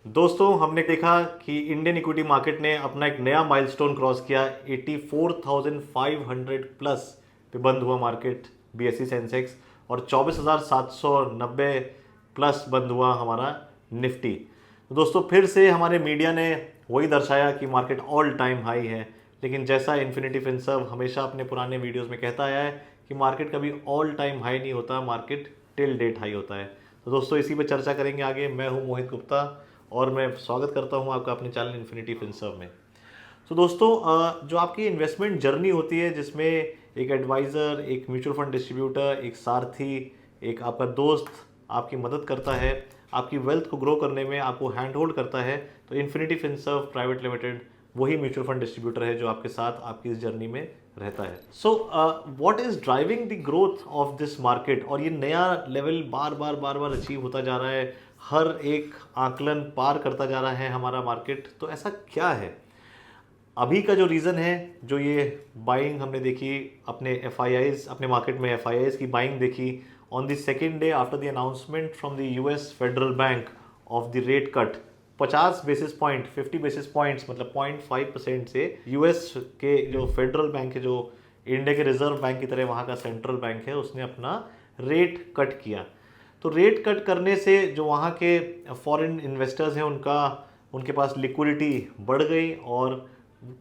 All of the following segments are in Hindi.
दोस्तों हमने देखा कि इंडियन इक्विटी मार्केट ने अपना एक नया माइलस्टोन क्रॉस किया। 84,500 प्लस पे बंद हुआ मार्केट बीएसई सेंसेक्स, और 24,790 प्लस बंद हुआ हमारा निफ्टी। तो दोस्तों फिर से हमारे मीडिया ने वही दर्शाया कि मार्केट ऑल टाइम हाई है, लेकिन जैसा इन्फिनिटी फिनसर्व हमेशा अपने पुराने वीडियोस में कहता आया है कि मार्केट कभी ऑल टाइम हाई नहीं होता, मार्केट टिल डेट हाई होता है। तो दोस्तों इसी पे चर्चा करेंगे आगे। मैं हूं मोहित गुप्ता और मैं स्वागत करता हूं आपका अपने चैनल इन्फिनिटी फिनसर्व में। तो दोस्तों जो आपकी इन्वेस्टमेंट जर्नी होती है, जिसमें एक एडवाइज़र, एक म्यूचुअल फंड डिस्ट्रीब्यूटर, एक सारथी, एक आपका दोस्त आपकी मदद करता है, आपकी वेल्थ को ग्रो करने में आपको हैंड होल्ड करता है, तो इन्फिनिटी फिनसर्व प्राइवेट लिमिटेड वही म्यूचुअल फंड डिस्ट्रीब्यूटर है जो आपके साथ आपकी इस जर्नी में रहता है। So what is driving the growth of this market? और ये नया लेवल बार बार अचीव होता जा रहा है, हर एक आकलन पार करता जा रहा है हमारा मार्केट। तो ऐसा क्या है? अभी का जो रीज़न है, जो ये बाइंग हमने देखी अपने एफआईआईज, अपने मार्केट में एफआईआईज की बाइंग देखी on the second day after the announcement from the US federal bank of the rate cut. 50 basis point, 50 basis points मतलब 0.5% से यूएस के जो फेडरल बैंक है, जो इंडिया के रिजर्व बैंक की तरह वहाँ का सेंट्रल बैंक है, उसने अपना रेट कट किया। तो रेट कट करने से जो वहाँ के फॉरेन इन्वेस्टर्स हैं उनके पास लिक्विडिटी बढ़ गई और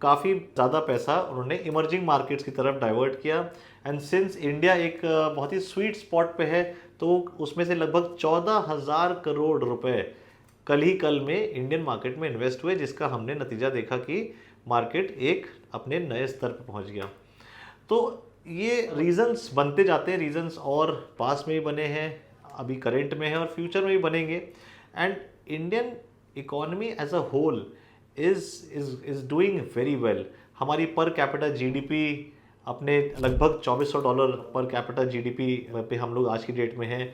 काफ़ी ज़्यादा पैसा उन्होंने इमर्जिंग मार्केट्स की तरफ डाइवर्ट किया। एंड सिंस इंडिया एक बहुत ही स्वीट स्पॉट पे है, तो उसमें से लगभग 14,000 करोड़ रुपए कल में इंडियन मार्केट में इन्वेस्ट हुए, जिसका हमने नतीजा देखा कि मार्केट एक अपने नए स्तर पर पहुंच गया। तो ये रीजंस बनते जाते हैं, रीजंस और पास में भी बने हैं, अभी करंट में है और फ्यूचर में भी बनेंगे। And Indian economy as a whole is doing very well. हमारी पर कैपिटा जीडीपी अपने लगभग $2,400 पर कैपिटा जीडीपी पे हम लोग आज की डेट में हैं।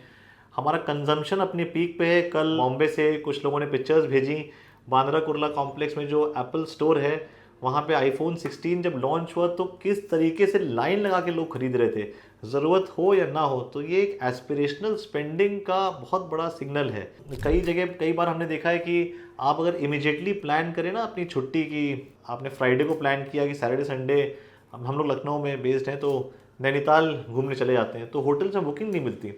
हमारा कंजम्पशन अपने पीक पे है। कल बॉम्बे से कुछ लोगों ने पिक्चर्स भेजी, बांद्रा कुर्ला कॉम्प्लेक्स में जो एप्पल स्टोर है, वहाँ पे आईफोन 16 जब लॉन्च हुआ तो किस तरीके से लाइन लगा के लोग खरीद रहे थे, ज़रूरत हो या ना हो। तो ये एक एस्पिरेशनल स्पेंडिंग का बहुत बड़ा सिग्नल है। कई जगह कई बार हमने देखा है कि आप अगर इमिजिएटली प्लान करें ना अपनी छुट्टी की, आपने फ्राइडे को प्लान किया कि सैटरडे संडे, हम लोग लखनऊ में बेस्ड हैं तो नैनीताल घूमने चले जाते हैं, तो होटल से बुकिंग नहीं मिलती।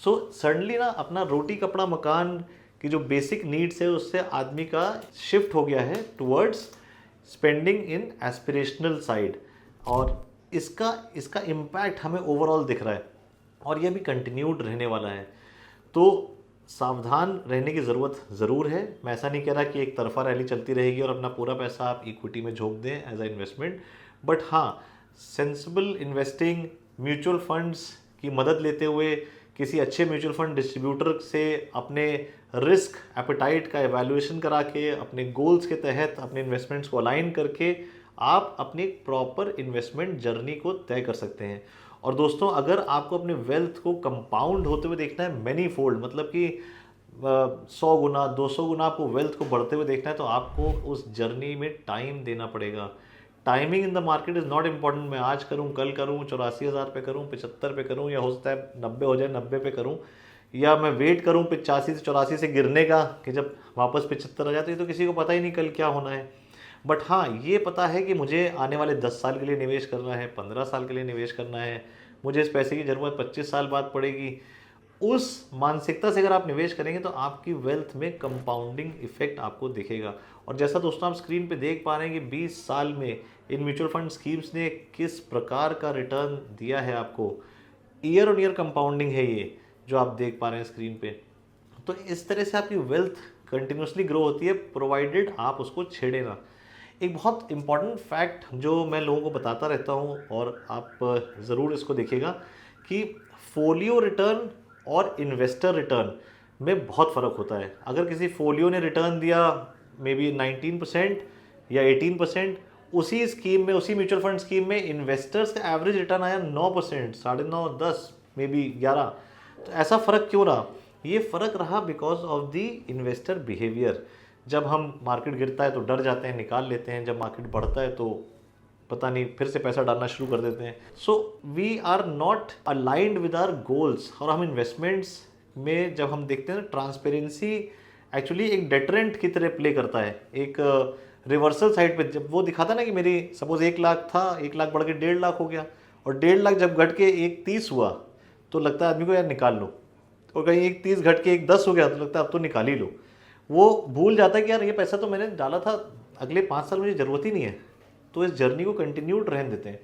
सो सडनली ना अपना रोटी कपड़ा मकान की जो बेसिक नीड्स है उससे आदमी का शिफ्ट हो गया है टुवर्ड्स स्पेंडिंग इन एस्पिरेशनल साइड, और इसका इम्पैक्ट हमें ओवरऑल दिख रहा है और यह भी कंटिन्यूड रहने वाला है। तो सावधान रहने की ज़रूरत ज़रूर है। मैं ऐसा नहीं कह रहा कि एक तरफा रैली चलती रहेगी और अपना पूरा पैसा आप इक्विटी में झोंक दें एज अ इन्वेस्टमेंट, बट हाँ, सेंसिबल इन्वेस्टिंग, म्यूचुअल फंड्स की मदद लेते हुए, किसी अच्छे म्यूचुअल फंड डिस्ट्रीब्यूटर से अपने रिस्क एपेटाइट का एवैल्यूएशन करा के, अपने गोल्स के तहत अपने इन्वेस्टमेंट्स को अलाइन करके आप अपनी प्रॉपर इन्वेस्टमेंट जर्नी को तय कर सकते हैं। और दोस्तों, अगर आपको अपने वेल्थ को कंपाउंड होते हुए देखना है, मैनी फोल्ड, मतलब कि 100 गुना 200 गुना आपको वेल्थ को बढ़ते हुए देखना है, तो आपको उस जर्नी में टाइम देना पड़ेगा। Timing in the market is not important. मैं आज करूँ, कल करूँ, 84,000 पे करूँ, 75 पे करूँ, या हो सकता है 90 हो जाए, 90 पे करूँ, या मैं वेट करूँ 85 से 84 से गिरने का कि जब वापस 75 आ जाए। तो ये तो किसी को पता ही नहीं कल क्या होना है। बट हाँ, ये पता है कि मुझे आने वाले 10 साल के लिए निवेश करना है, 15 साल के लिए निवेश करना है, मुझे इस पैसे की ज़रूरत 25 साल बाद पड़ेगी। उस मानसिकता से अगर आप निवेश करेंगे तो आपकी वेल्थ में कंपाउंडिंग इफेक्ट आपको दिखेगा। और जैसा दोस्तों आप स्क्रीन पे देख पा रहे हैं कि 20 साल में इन म्यूचुअल फंड स्कीम्स ने किस प्रकार का रिटर्न दिया है आपको, ईयर ऑन ईयर कंपाउंडिंग है ये जो आप देख पा रहे हैं स्क्रीन पे। तो इस तरह से आपकी वेल्थ कंटिन्यूसली ग्रो होती है, प्रोवाइडेड आप उसको छेड़े ना। एक बहुत इंपॉर्टेंट फैक्ट जो मैं लोगों को बताता रहता हूँ और आप ज़रूर इसको देखिएगा कि फोलियो रिटर्न और इन्वेस्टर रिटर्न में बहुत फ़र्क होता है। अगर किसी फोलियो ने रिटर्न दिया मे बी 19% या 18%, उसी स्कीम में, उसी म्यूचुअल फंड स्कीम में इन्वेस्टर्स का एवरेज रिटर्न आया 9%, 9.5, 10, मे बी 11। तो ऐसा फ़र्क क्यों रहा? ये फ़र्क रहा because of the investor behaviour. जब हम मार्केट गिरता है तो डर जाते हैं, निकाल लेते हैं, जब मार्केट बढ़ता है तो पता नहीं फिर से पैसा डालना शुरू कर देते हैं। So we are not aligned with our goals. और हम इन्वेस्टमेंट्स में जब हम देखते हैं ना, ट्रांसपेरेंसी एक्चुअली एक डेटरेंट की तरह प्ले करता है। एक रिवर्सल साइड पे जब वो दिखाता ना कि मेरी सपोज 1 लाख था, 1 लाख बढ़ के 1.5 लाख हो गया, और 1.5 लाख जब घट के 1.30 हुआ तो लगता है आदमी को यार निकाल लो, और कहीं 1.30 घट के 1.10 हो गया तो लगता है अब तो निकाल ही लो। वो भूल जाता है कि यार ये पैसा तो मैंने डाला था, अगले 5 साल मुझे ज़रूरत ही नहीं है, तो इस जर्नी को कंटिन्यूड रहने देते हैं।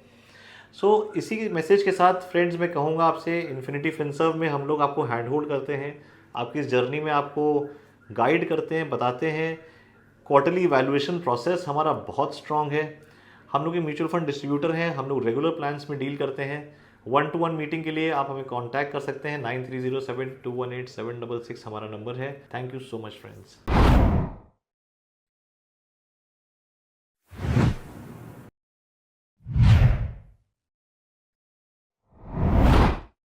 सो इसी मैसेज के साथ फ्रेंड्स मैं कहूँगा आपसे, इन्फिनिटी फिनसर्व में हम लोग आपको हैंड होल्ड करते हैं, आपकी इस जर्नी में आपको गाइड करते हैं, बताते हैं। क्वार्टरली वैल्यूएशन प्रोसेस हमारा बहुत स्ट्रॉन्ग है। हम लोग म्यूचुअल फंड डिस्ट्रीब्यूटर हैं, हम लोग रेगुलर प्लान्स में डील करते हैं। 1-to-1 मीटिंग के लिए आप हमें कांटेक्ट कर सकते हैं। 9307218766 हमारा नंबर है। Thank you so much friends.